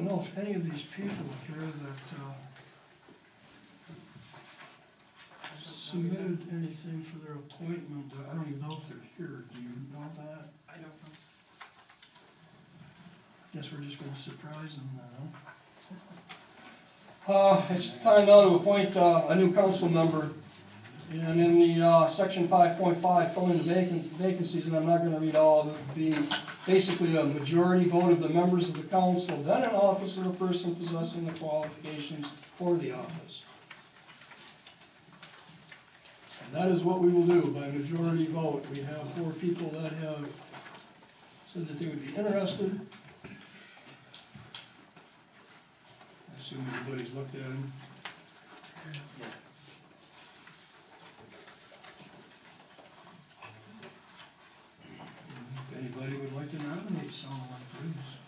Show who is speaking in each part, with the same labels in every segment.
Speaker 1: don't know if any of these people here that submitted anything for their appointment. I don't even know if they're here. Do you know that?
Speaker 2: I don't know.
Speaker 1: Guess we're just gonna surprise them now. It's time now to appoint a new council member. And in the section 5.5, filling the vacancies, and I'm not gonna read all of it, be basically a majority vote of the members of the council, then an office or a person possessing the qualifications for the office. And that is what we will do by majority vote. We have 4 people that have said that they would be interested. I assume everybody's looked at them. If anybody would like to nominate someone, please.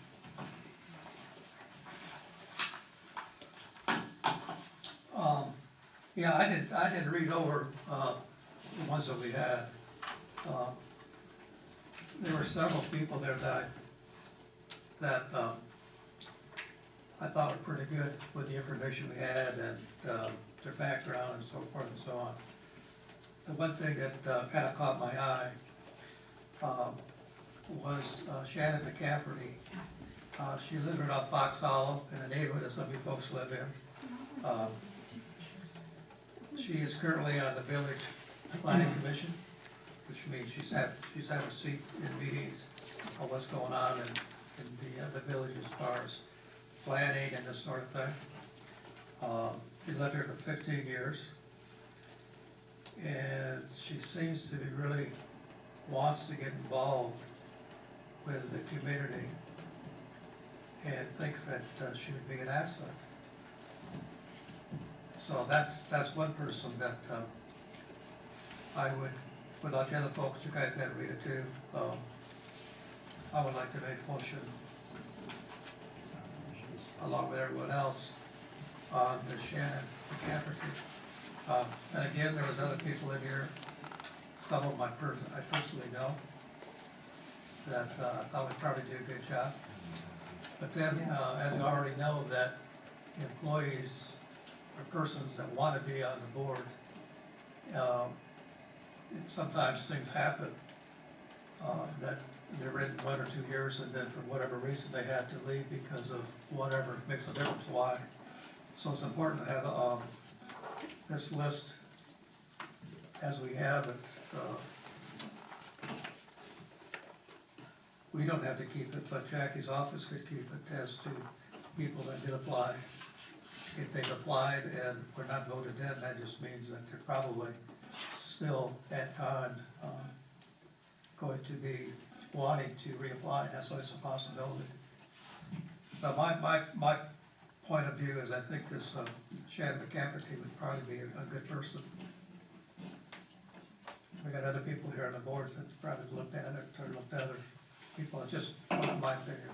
Speaker 3: Yeah, I did read over the ones that we had. There were several people there that I thought were pretty good with the information we had and their background and so forth and so on. The one thing that kind of caught my eye was Shannon McCafferty. She lived around Fox Hollow in the neighborhood that some of you folks live in. She is currently on the Village Planning Commission, which means she's had a seat in meetings on what's going on in the village as far as planning and this sort of thing. She lived here for 15 years, and she seems to be really wants to get involved with the community and thinks that she would be an asset. So that's one person that I would, without the other folks, you guys got to read it too. I would like to make a motion along with everyone else on the Shannon McCafferty. And again, there was other people in here, some of them I personally know, that I thought would probably do a good job. But then, as you already know, that employees or persons that want to be on the board, sometimes things happen that they're in 1 or 2 years, and then for whatever reason they have to leave because of whatever, makes a difference why. So it's important to have this list as we have it. We don't have to keep it, but Jackie's office could keep it as to people that did apply. If they've applied and were not voted in, that just means that they're probably still at time going to be wanting to reapply. That's always a possibility. But my point of view is I think this Shannon McCafferty would probably be a good person. We got other people here on the boards that probably looked at it or looked at other people. It's just my opinion.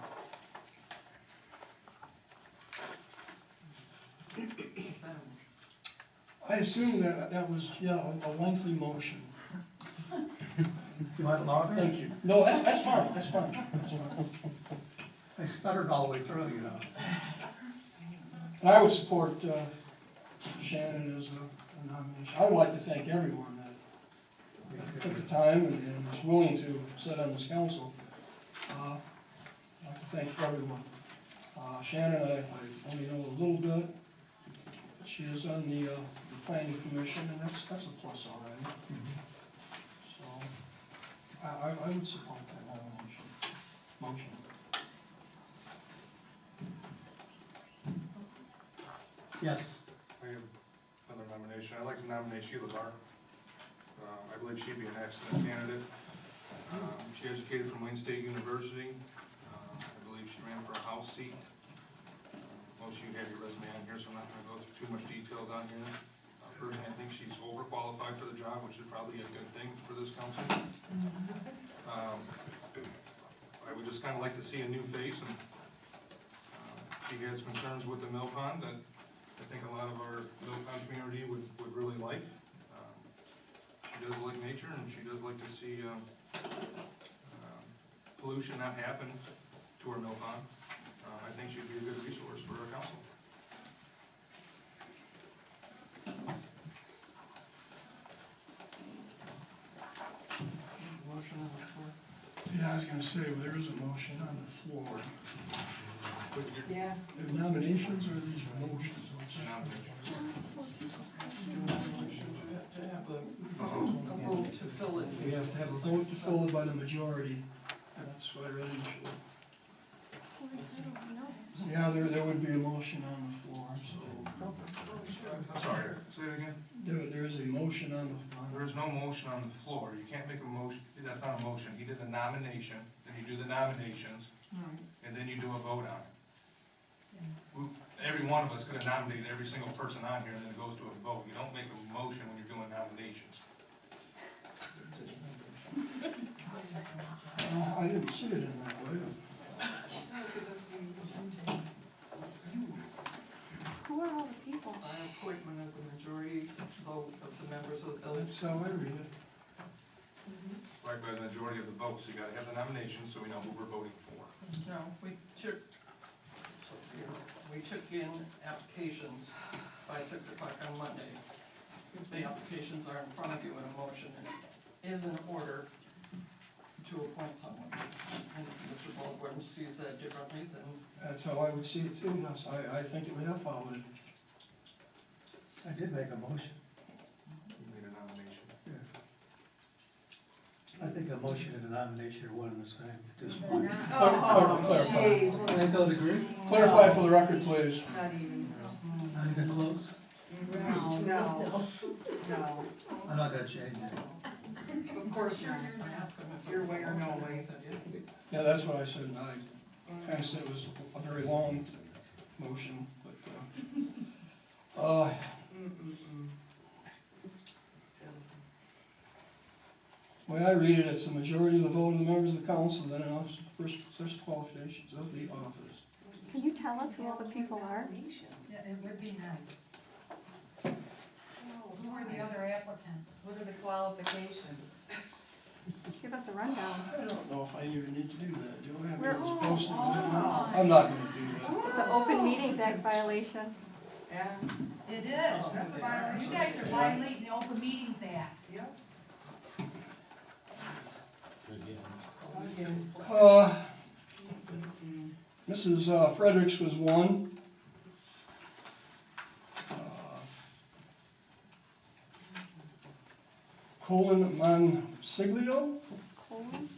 Speaker 1: I assume that was, yeah, a lengthy motion.
Speaker 3: You want it longer?
Speaker 1: Thank you. No, that's fine, that's fine.
Speaker 3: I stuttered all the way through, you know.
Speaker 1: And I would support Shannon as a nomination. I would like to thank everyone that took the time and was willing to sit on this council. I'd like to thank everyone. Shannon, I only know a little bit. She is on the planning commission, and that's a plus already. So I would support that motion.
Speaker 3: Yes.
Speaker 4: I have another nomination. I'd like to nominate Sheila Barr. I believe she'd be an excellent candidate. She educated from Wayne State University. I believe she ran for a House seat. Most of you have your resume on here, so I'm not going to go through too much details on here. Personally, I think she's overqualified for the job, which is probably a good thing for this council. I would just kind of like to see a new face, and she has concerns with the mill pond that I think a lot of our mill pond community would really like. She does like nature, and she does like to see pollution not happen to our mill pond. I I think she'd be a good resource for our council.
Speaker 1: Motion on the floor? Yeah, I was gonna say, well, there is a motion on the floor.
Speaker 4: But you're-
Speaker 2: Yeah.
Speaker 1: Are there nominations or are these motions?
Speaker 5: To have a vote to fill it.
Speaker 1: We have to have a vote to fill it by the majority. That's what I read initially. Yeah, there would be a motion on the floor, so.
Speaker 4: I'm sorry, say it again.
Speaker 1: There is a motion on the.
Speaker 4: There is no motion on the floor. You can't make a motion, that's not a motion. He did a nomination, then you do the nominations, and then you do a vote on it. Every one of us could have nominated every single person on here, and then it goes to a vote. You don't make a motion when you're doing nominations.
Speaker 1: I didn't see it in that way.
Speaker 6: Who are all the people?
Speaker 5: By appointment of the majority vote of the members of the village.
Speaker 1: That's how I read it.
Speaker 4: Right, by the majority of the votes, you gotta have the nominations, so we know who we're voting for.
Speaker 5: No, we took in applications by 6 o'clock on Monday. The applications are in front of you in a motion, and it is in order to appoint someone. And if Mr. Baldwin sees that differently, then
Speaker 1: That's how I would see it too, yes. I think it would have followed it.
Speaker 3: I did make a motion.
Speaker 4: You made a nomination.
Speaker 3: I think a motion and a nomination are one and the same at this
Speaker 2: They're
Speaker 3: point.
Speaker 2: not.
Speaker 1: Clarify.
Speaker 2: Jeez,
Speaker 3: I don't agree.
Speaker 1: Clarify for the record, please.
Speaker 2: not even.
Speaker 3: Not even close.
Speaker 2: No.
Speaker 3: I'm not gonna change it.
Speaker 5: of course you're gonna ask him if
Speaker 2: Your
Speaker 5: there's a
Speaker 2: way or
Speaker 5: motion,
Speaker 2: no
Speaker 5: and
Speaker 2: way.
Speaker 5: he said yes.
Speaker 1: Yeah, that's what I said, and I kinda said it was a very long motion, but, the way I read it, it's a majority of the vote of the members of the council, then enough for such qualifications of the office.
Speaker 6: Can you tell us who all the people are?
Speaker 7: Yeah, it would be nice. Who are the other applicants?
Speaker 2: What are the qualifications?
Speaker 6: Give us a rundown.
Speaker 1: I don't know if I even need to do that, do I? I mean,
Speaker 6: We're-
Speaker 1: it was posted, I'm not gonna do that.
Speaker 6: It's an Open Meetings Act violation.
Speaker 2: Yeah,
Speaker 7: It is.
Speaker 2: That's a violation.
Speaker 7: You guys are violating the Open Meetings Act.
Speaker 2: yep.
Speaker 1: Mrs. Fredericks was one. Colin Monsiglio?
Speaker 6: Colin?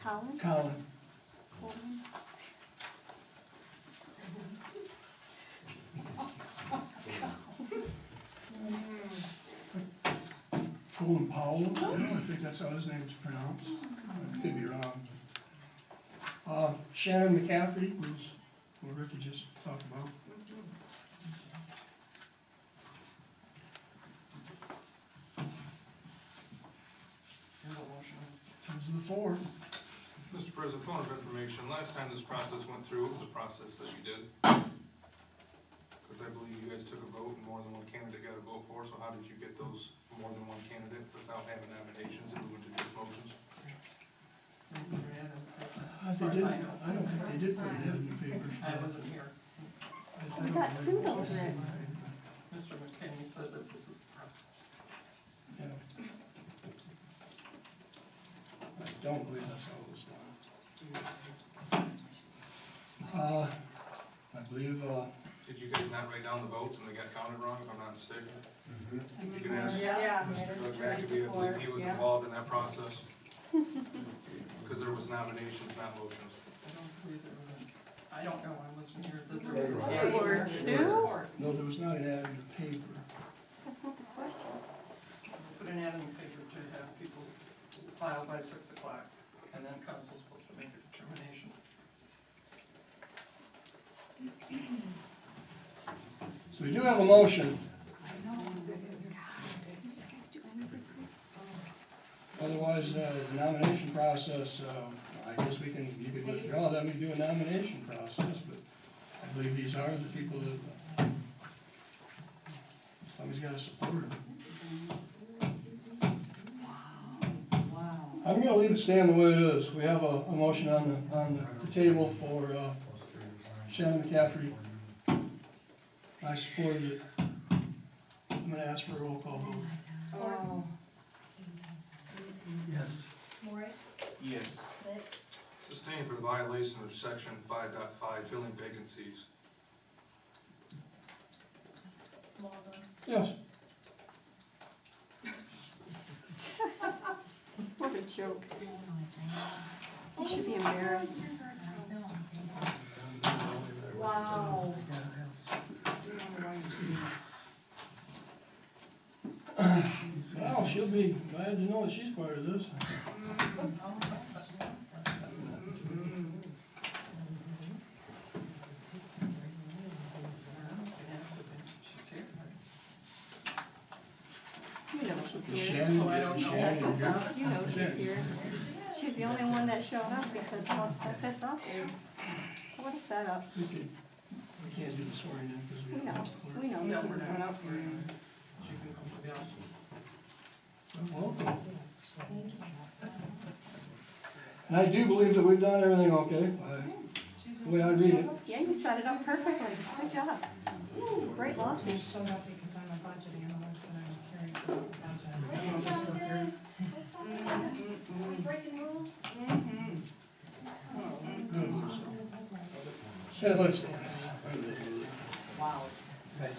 Speaker 6: Colin?
Speaker 1: Colin.
Speaker 6: Colin?
Speaker 1: Colin Powell, I think that's how his name is pronounced. I could be wrong. Shannon McCafferty, who Ricky just talked about.
Speaker 5: Here's a motion.
Speaker 1: Those are the four.
Speaker 4: Mr. President, point of information, last time this process went through, it was a process that you did. Because I believe you guys took a vote and more than one candidate got a vote for, so how did you get those more than one candidate without having nominations and moving to just motions?
Speaker 1: They did, I don't think they did put it in the paper.
Speaker 5: I wasn't here.
Speaker 6: We got sued over it.
Speaker 5: Mr. McKinney said that this is the process.
Speaker 1: Yeah. I don't believe that's how it was done. I believe,
Speaker 4: Did you guys not write down the votes and they got counted wrong, if I'm not mistaken? You can ask
Speaker 2: Yeah.
Speaker 4: Judge McAbey, I believe he was
Speaker 2: Yeah.
Speaker 4: involved in that process. Because there was nominations, not motions.
Speaker 5: I don't believe there was any, I don't know, I wasn't here, that there was.
Speaker 2: Yeah, you were.
Speaker 6: Two?
Speaker 1: no, there was not an ad in the paper.
Speaker 6: That's not the question.
Speaker 5: Put an ad in the paper to have people file by 6 o'clock, and then council's supposed to make a determination.
Speaker 1: So we do have a motion, otherwise, the nomination process, I guess you could withdraw them and do a nomination process, but I believe these are the people that, somebody's gotta support them.
Speaker 2: Wow.
Speaker 1: I'm gonna leave it stand the way it is. We have a motion on the table for, Shannon McCafferty. I supported it. I'm gonna ask for a roll call vote.
Speaker 2: Oh.
Speaker 3: Yes.
Speaker 6: Maury,
Speaker 4: Yes.
Speaker 6: Lit,
Speaker 4: Sustained for the violation of section 5.5, filling vacancies.
Speaker 6: Malden,
Speaker 1: Yes.
Speaker 6: what a joke. You should be embarrassed.
Speaker 2: Wow.
Speaker 3: Yeah,
Speaker 1: Well, she'll be glad to know that she's part of this.
Speaker 5: She's here.
Speaker 6: You know she's here.
Speaker 1: Shannon,
Speaker 5: So I don't know.
Speaker 1: Shannon, you're-
Speaker 6: You know she's here. She's the only one that showed up because I'll set this up. What a setup.
Speaker 1: we can't do the swearing in because we
Speaker 6: We
Speaker 1: don't
Speaker 6: know,
Speaker 1: have a clerk.
Speaker 6: we know
Speaker 5: No,
Speaker 6: this
Speaker 5: we're
Speaker 6: is set
Speaker 5: not.
Speaker 6: up.
Speaker 5: She can come to the office.
Speaker 1: Welcome. And I do believe that we've done everything okay, the way I read it.
Speaker 6: Yeah, you set it up perfectly. Good job. Great lawsuit.
Speaker 7: Showed up because I'm a budget analyst and I was curious about the budget.
Speaker 6: Breaking rules?
Speaker 1: Hey, let's.
Speaker 2: Wow.
Speaker 3: Right,